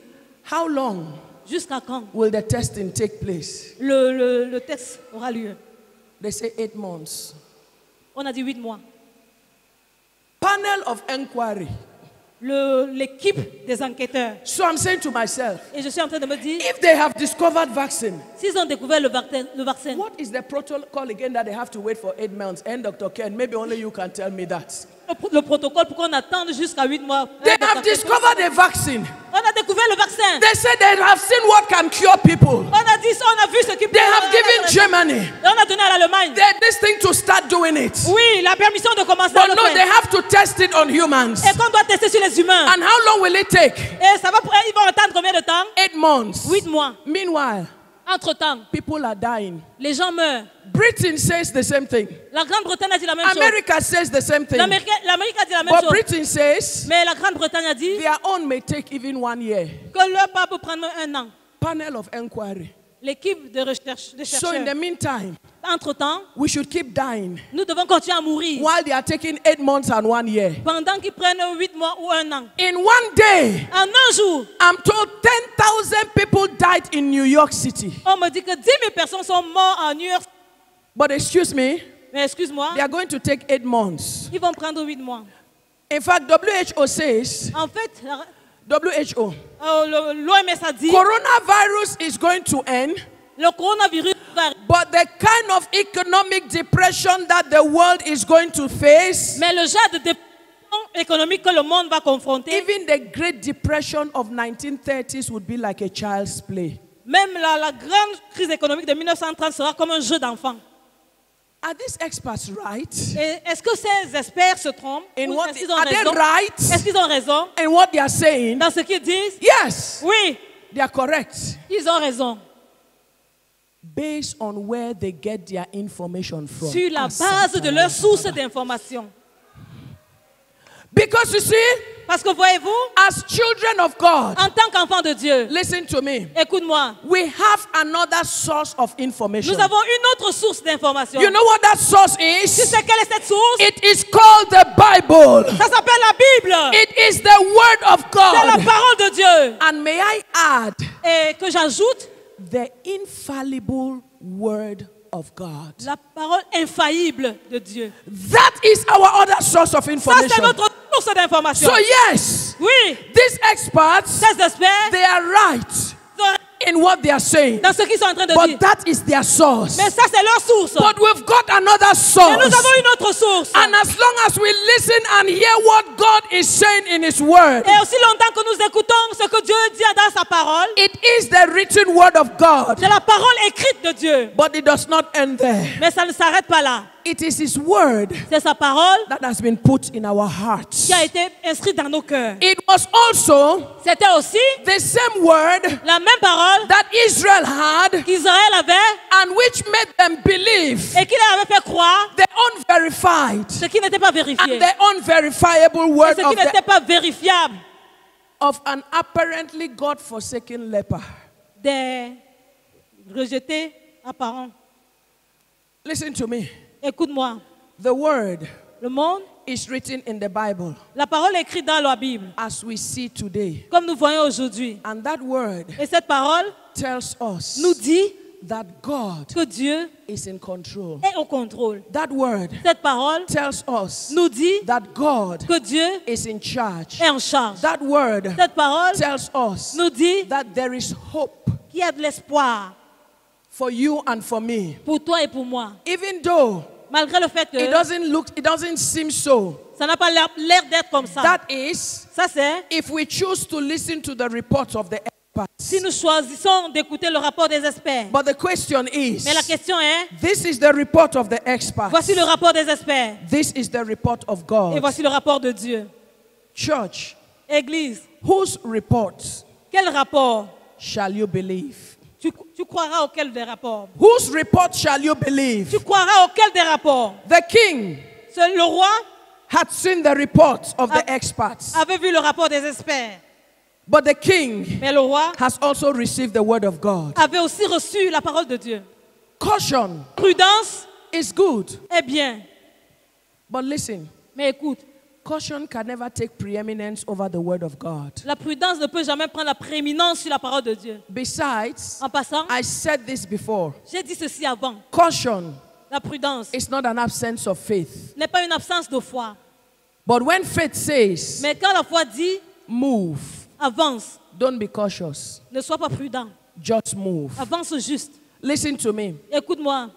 How long Jusqu'à quand will the testing take place? le test aura lieu? They say 8 months. On a dit 8 mois. Panel of inquiry. L'équipe des enquêteurs. So I'm saying to myself, Et je suis en train de me dire, if they have discovered vaccine, s'ils ont découvert le vaccin, what is the protocol again that they have to wait for 8 months? And Dr. Ken, maybe only you can tell me that. le protocole pour qu'on attende jusqu'à 8 mois. They have discovered a vaccine. On a découvert le vaccin. They said they have seen what can cure people. On a dit ça, on a vu ce qui peut. They have given Germany On a donné à l'Allemagne. this thing to start doing it. Oui, la permission de commencer à But le no, they faire. have to test it on humans. Et qu'on doit tester sur les humains. And how long will it take? Et ça va ils vont attendre combien de temps? 8 months. 8 mois. Meanwhile, Entre-temps, people are dying. les gens meurent. Britain says the same thing. La Grande-Bretagne a dit la même chose. America says the same thing. L'Amérique a dit la même But chose. Britain says Mais la Grande-Bretagne a dit their own may take even 1 year. que leur pas peut prendre un an. Panel of inquiry. L'équipe de recherche, de So in the chercheurs. meantime, Entre-temps, we should keep dying nous devons continuer à mourir. while they are taking 8 months and 1 year. Pendant qu'ils prennent 8 mois ou un an. In one day, En un jour, I'm told 10,000 people died in New York City. on me dit que 10 000 personnes sont mortes en New York. But excuse me, Mais excuse-moi, they are going to take 8 months. ils vont prendre 8 mois. In fact, WHO says, En fait, WHO, l'OMS a dit coronavirus is going to end, le coronavirus va. but the kind of economic depression that the world is going to face, Mais le genre de dépression économique que le monde va confronter, even the Great Depression of 1930s would be like a child's play. même la grande crise économique de 1930 sera comme un jeu d'enfant. Are these experts right? Et est-ce que ces experts se trompent? In Ou what est-ce qu'ils ont are they raison? right Est-ce qu'ils ont raison in what they are saying? dans ce qu'ils disent? Yes, Oui, they are correct. ils ont raison. Based on where they get their information from. Sur la base de leur source d'information. Because you see, Parce que voyez-vous, as children of God, en tant qu'enfant de Dieu, listen to me, écoute-moi, we have another source of information. nous avons une autre source d'information. You know what that source Tu is? sais quelle est cette source? It is called the Bible. Ça s'appelle la Bible. It is the Word of C'est la God. parole de Dieu. And may I add, Et que j'ajoute, the infallible Word of God. la parole infaillible de Dieu. That is our other source of Ça, c'est information. notre source d'information. So yes, Oui, these experts, ces experts, they are right in what they are saying. dans ce qu'ils sont en train de But dire. that is their source. Mais ça, c'est leur source. But we've got another Et nous source. avons une autre source. And as long as we listen and hear what God is saying in His Word, Et aussi longtemps que nous écoutons ce que Dieu dit dans sa parole, it is the written Word of God. c'est la parole écrite de Dieu. But it does not end there. Mais ça ne s'arrête pas là. It is His Word C'est sa parole that has been put in our hearts. qui a été inscrite dans nos cœurs. It was also C'était aussi the same Word la même parole that Israel had qu'Israël avait and which made them believe et qui leur avait fait croire the unverified ce qui n'était pas vérifié. and the unverifiable word Ce qui n'était pas vérifiable. of an apparently God-forsaken leper. Des rejetés apparents. Listen to me. Écoute-moi. The word Le monde, is written in the Bible la parole est écrite dans la Bible, as we see today. comme nous voyons aujourd'hui. And that word Et cette parole tells us nous dit that God que Dieu is in control. est au contrôle. That word Cette parole tells us nous dit that God que Dieu is in charge. est en charge. That word Cette parole tells us nous dit that there is hope qu'il y a de l'espoir for you and for me. pour toi et pour moi. Even though Malgré le fait que it doesn't seem so. ça n'a pas l'air d'être comme ça. That is, Ça c'est if we choose to listen to the reports of the experts. si nous choisissons d'écouter le rapport des experts. But the question is, Mais la question est, this is the report of the experts. voici le rapport des experts This is the report of et God. voici le rapport de Dieu. Church, Église, whose report quel rapport shall you believe? tu croiras auquel des rapports? Whose report shall you believe? Tu croiras auquel des rapports? The king C'est le roi had seen the report of the experts. avait vu le rapport des experts. But the king Mais le roi has also received the word of God. avait aussi reçu la parole de Dieu. Caution Prudence is good. est bien. But listen, Mais écoute, caution can never take preeminence over the word of God. la prudence ne peut jamais prendre la prééminence sur la parole de Dieu. Besides, En passant, I said this before. j'ai dit ceci avant. Caution La prudence is not an absence of faith. n'est pas une absence de foi. But when faith says, Mais quand la foi dit, move, avance, don't be cautious. ne sois pas prudent. Just move. Avance juste. Listen to me. Écoute-moi,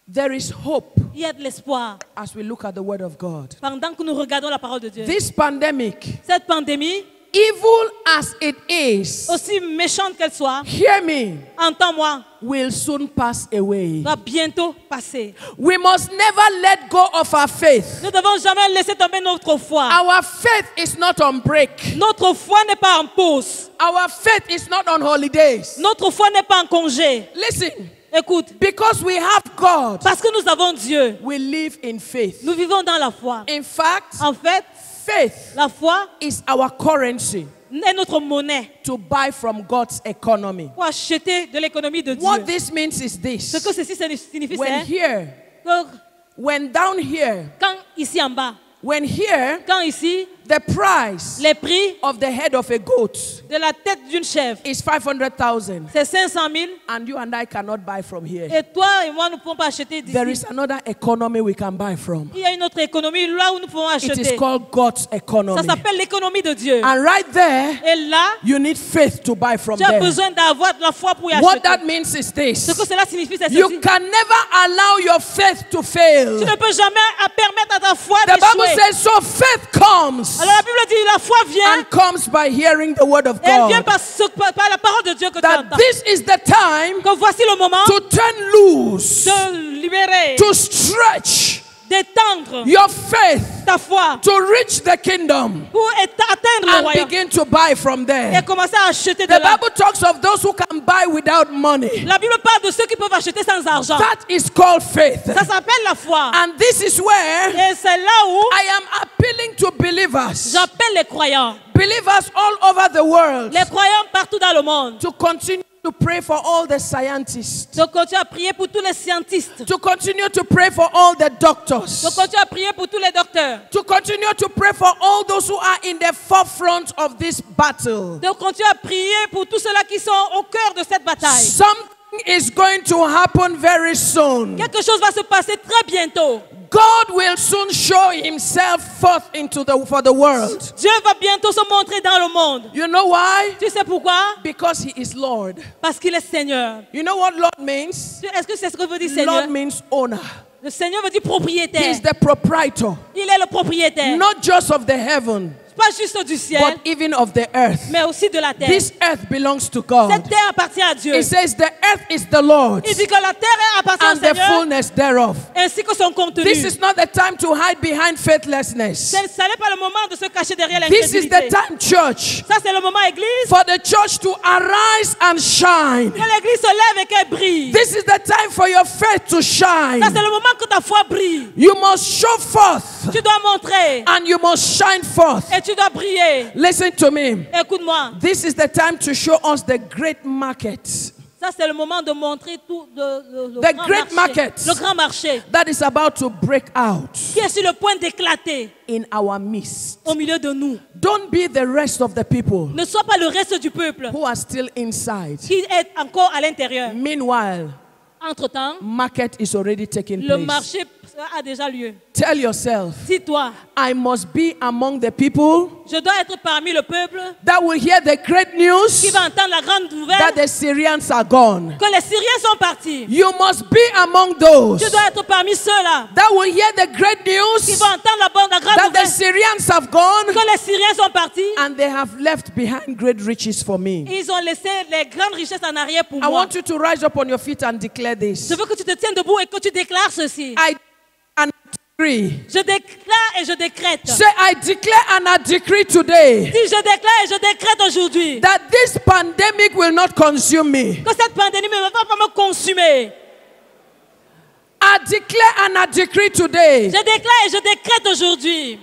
There is hope il y a de l'espoir as we look at the word of God. pendant que nous regardons la parole de Dieu. This pandemic, Cette pandémie, evil as it is, aussi méchante qu'elle soit, hear me, entends-moi, will soon pass away. va bientôt passer. We must never let go of our faith. Nous ne devons jamais laisser tomber notre foi. Our faith is not on break. Notre foi n'est pas en pause. Our faith is not on holidays. Notre foi n'est pas en congé. Listen, Écoute, because we have God, parce que nous avons Dieu, we live in faith. nous vivons dans la foi. In fact, En fait, faith la foi is our currency est notre monnaie to buy from God's economy. pour acheter de l'économie de Dieu. What this means is Ce que this. ceci signifie, When c'est here, que when down here, quand ici en bas, when here, quand ici, the price les prix of the head of a goat de la tête d'une chèvre, is 500,000, c'est 500 000. and you and I cannot buy from here. Et toi et moi, nous ne pouvons pas acheter There d'ici. is another economy we can buy from. Il y a une autre économie là où nous pouvons It is acheter. called God's Ça economy. s'appelle l'économie de Dieu. And right there, Et là, you need faith to buy from tu as there. besoin d'avoir de la foi pour y What acheter. that means is Ce this. que cela signifie, c'est You ceci. can never allow your faith to Tu fail. ne peux jamais permettre à ta foi The Bible d'échouer. says, so faith comes Alors la Bible dit, la foi vient, and comes by hearing the word of et elle vient God. par la parole de Dieu que tu That entends. this is the time Que voici le moment to turn loose, de libérer, to stretch d'étendre your faith ta foi to reach the kingdom pour atteindre le and royaume begin to buy from et there. commencer à acheter de The là. Bible talks of those who can buy without money. La Bible parle de ceux qui peuvent acheter sans argent. That is called faith. Ça s'appelle la foi. And this is where Et c'est là où I am appealing to believers, j'appelle les croyants, believers all over the world, les croyants partout dans le monde, to continue to pray for all the scientists, de continuer à prier pour tous les scientistes, to continue to pray for all the de doctors, continuer à prier pour tous les docteurs, to continue to pray for all those who are in the forefront of this battle. de continuer à prier pour tous ceux-là qui sont au cœur de cette bataille. Something is going to happen very soon. Quelque chose va se passer très bientôt. God will soon show himself forth for the world. Dieu va bientôt se montrer dans le monde. You know why? Tu sais pourquoi? Because he is Lord. Parce qu'il est Seigneur. You know what Lord means? Est-ce que c'est ce que veut dire Seigneur? Lord means owner. Le Seigneur veut dire He propriétaire. is the proprietor, Il est le propriétaire. not just of the heaven, Pas juste du ciel, but even of the earth. mais aussi de la terre. This earth belongs to God. Cette terre appartient à Dieu. It says the earth is the Lord's Il dit que la terre appartient au and the Seigneur fullness thereof. ainsi que son contenu. This is not the time to hide behind faithlessness. Ça n'est pas le moment de se cacher derrière This is the l'incrédulité. time, church, Ça, c'est le moment, Église, for the church to arise and shine. que l'Église se lève et qu'elle brille. This is the time for your faith to shine. Ça, c'est le moment que ta foi brille. You must show forth Tu dois montrer and you must shine forth. et tu dois briller. Listen to me. Écoute-moi. This is the time to show us the great market. Ça, Ça, c'est le moment de montrer tout le The grand great marché, market. le grand marché that is about to break out qui est sur le point d'éclater in our midst. au milieu de nous. Don't be the rest of the people Ne sois pas le reste du peuple who are still inside. qui est encore à l'intérieur. Meanwhile, Entre-temps, market is already taking le place. marché a déjà lieu. Tell yourself, Dis-toi, I must be among the people je dois être parmi le peuple that will hear the great qui news va entendre la grande that nouvelle the Syrians are gone. que les Syriens sont partis. You must be among those Je dois être parmi ceux-là that will hear the great qui news vont entendre la grande that the nouvelle Syrians have gone que les Syriens sont partis. and they have left behind great riches for me. Ils ont laissé les grandes richesses en arrière pour I moi. want you to rise up on your feet and declare this. Je veux que tu te tiennes debout et que tu déclares ceci. I and decree. Je déclare et je décrète. Say, I declare and I decree today Si je déclare et je décrète aujourd'hui that this pandemic will not consume me. que cette pandémie ne va pas me consumer. I declare and I decree today Je déclare et je décrète aujourd'hui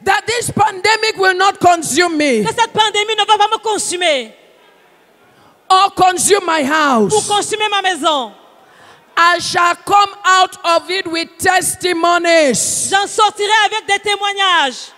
that this pandemic will not consume me que cette pandémie ne va pas me consumer or consume my pour house. consumer ma maison. I shall come out of it with testimonies. J'en sortirai avec des témoignages.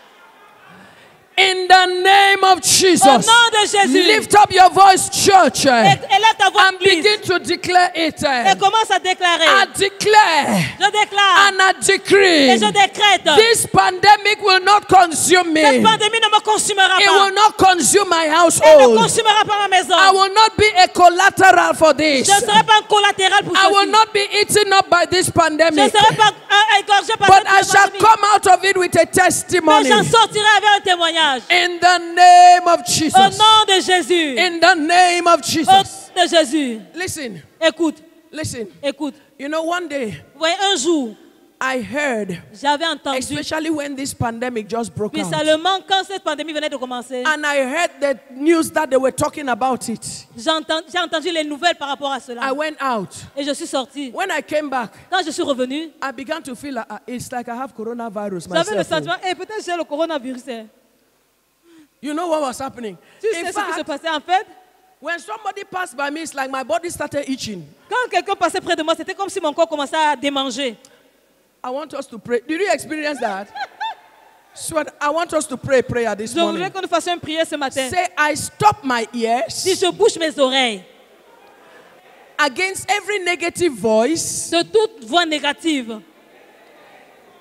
In the name of Jesus. Au nom de Jésus. Lift up your voice, church, Élève ta voix, and Église, begin to declare it. et commence à déclarer. I declare Je déclare and I decree et je décrète. this pandemic will not consume me. Cette pandémie ne me consumera It pas. will not consume my Elle ne household. consumera pas ma maison. I will not be a collateral for this. Je ne serai pas un collatéral pour I will ceci. not be eaten up by this Je ne pandemic. serai pas égorgé par But I cette shall pandémie. come out of it with a Mais testimony. j'en sortirai avec un témoignage. In the name of Au Jesus. nom de Jésus. In the name of Au Jesus. nom de Jésus. Listen, Écoute, listen. écoute. You know, one day Vous voyez, un jour, I heard, j'avais entendu, especially when this pandemic just broke out, spécialement quand cette pandémie venait de commencer, and I heard the news that they were talking about it. j'ai entendu les nouvelles par rapport à cela. I went out. Et je suis sortie. When I came back, Quand je suis revenue, I began to feel like, it's like I have coronavirus j'avais le myself. sentiment, peut-être j'ai le coronavirus. Hein. You know what was happening? Tu sais In ce qui se fact, passait en fait? when somebody passed by me, it's like my body started itching. Quand quelqu'un passait près de moi, c'était comme si mon corps commençait à démanger. I want us to pray. Did you experience that? So I want us to pray a prayer this Je voudrais morning. que nous fassions une prière ce matin. Say, I stop my Si ears je bouche mes oreilles against every negative voice, de toute voix négative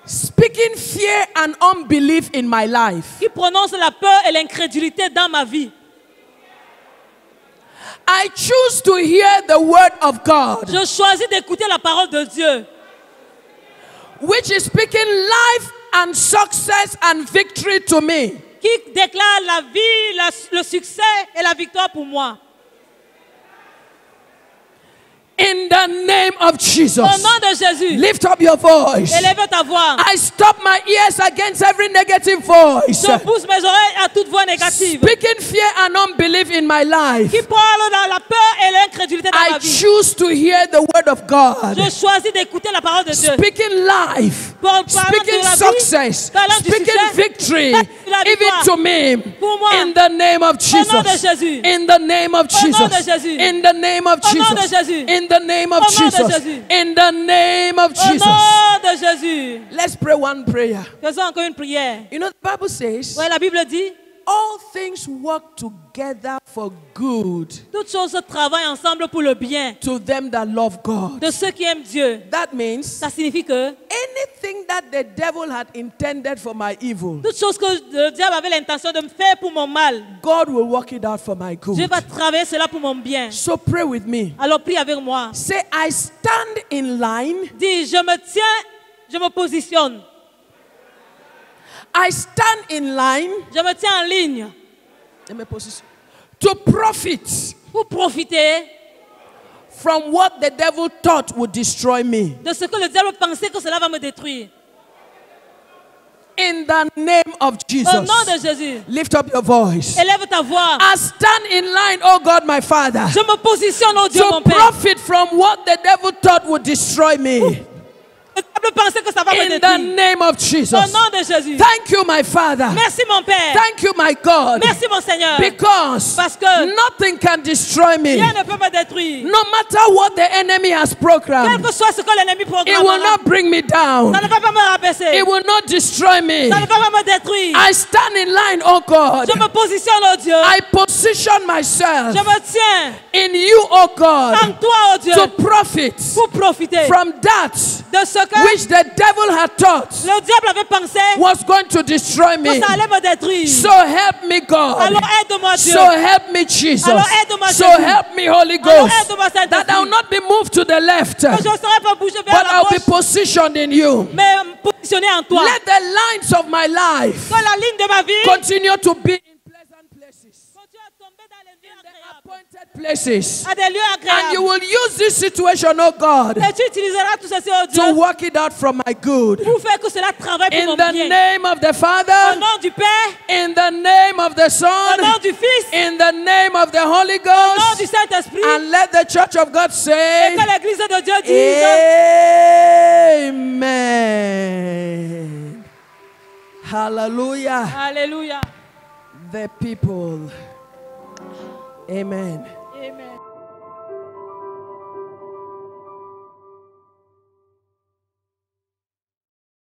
speaking fear and unbelief in my life. qui prononce la peur et l'incrédulité dans ma vie. I choose to hear the word of God, Je choisis d'écouter la parole de Dieu which is speaking life and success and victory to me. qui déclare la vie, le succès et la victoire pour moi. In the name of Jesus. Au nom de Jésus, Lift up your voice. élève ta voix. I stop my ears against every negative voice, Je pousse mes oreilles à toute voix négative speaking fear and unbelief in my life. qui parle dans la peur et l'incrédulité dans I ma vie. choose to hear the word of God, Je choisis d'écouter la parole de Dieu. speaking life, Parlant speaking de la vie, success, parlant du speaking succès, victory, parlant de la even victoire. to me. Pour moi, In the name of nom de Jesus. Jésus. In the name of Au nom de Jesus. Jésus. In the name of Au nom de Jesus. Jésus. In the name of Au nom de Jesus. Jésus. In the name of Au Jesus. nom de Jésus. Let's pray one prayer. Faisons encore une prière. You know, the Bible says, Ouais, la Bible dit, all things work together for good toutes choses travaillent ensemble pour le bien to them that love God. de ceux qui aiment Dieu. That means Ça signifie que anything that the devil had intended for my evil, toutes choses que le diable avait l'intention de me faire pour mon mal, God will work it out for my Dieu good. va travailler cela pour mon bien. So pray with me. Alors prie avec moi. Say, I stand in line. Dis, je me tiens, je me positionne. I stand in line. Je me tiens en ligne Let me position. To profit pour profiter from what the devil thought would destroy me. de ce que le diable pensait que cela va me détruire. In the name of Jesus. Au nom de Jésus, Lift up your voice. élève ta voix. I stand in line, oh God, my Father, Je me positionne, oh Dieu, to mon Père. profit from what the devil thought would destroy me. Le diable peux penser que ça va me In the détruire. name of Jesus. Au nom de Jésus. Thank you, my Father. Merci mon Père. Thank you, my God. Merci mon Seigneur. Because Parce que nothing can destroy me. rien ne peut me détruire. No matter what the enemy has Quel programmed, que soit ce que l'ennemi it programme, will not bring me down. ça ne va pas me rabaisser. It will not destroy me. Ça ne va pas me détruire. I stand in line, oh God. Je me positionne, oh Dieu. I position myself Je me tiens in you, oh en God, toi, oh Dieu, to profit pour profiter from that de ce que which the devil had thought le diable avait pensé was going to destroy que me. ça allait me détruire. So help me, God. Alors aide-moi, Dieu. So help me, Jesus. Alors aide-moi, So Jésus. help me, Holy Alors Ghost, aide-moi, that I will Saint-Esprit. not be moved to the left, Que je ne serai pas bougé vers but la I'll be gauche, positioned in you. mais positionné en toi. Let the lines of my life Que la ligne de ma vie continue to be in pleasant places, continue à tomber dans les lieux agréables. appointed places. À des lieux And you agréables. will use this situation, oh God, Et tu utiliseras tout ceci, oh Dieu, to work it out for my good. pour faire que cela travaille pour In mon the bien. name of the Au Father, nom du Père, in the name of the au Son, nom du Fils, in the name of the Holy au nom Ghost, du Saint-Esprit, and let the church of God et say, que l'Église de Dieu dise Amen. Hallelujah. Alléluia. The people. Amen. Amen.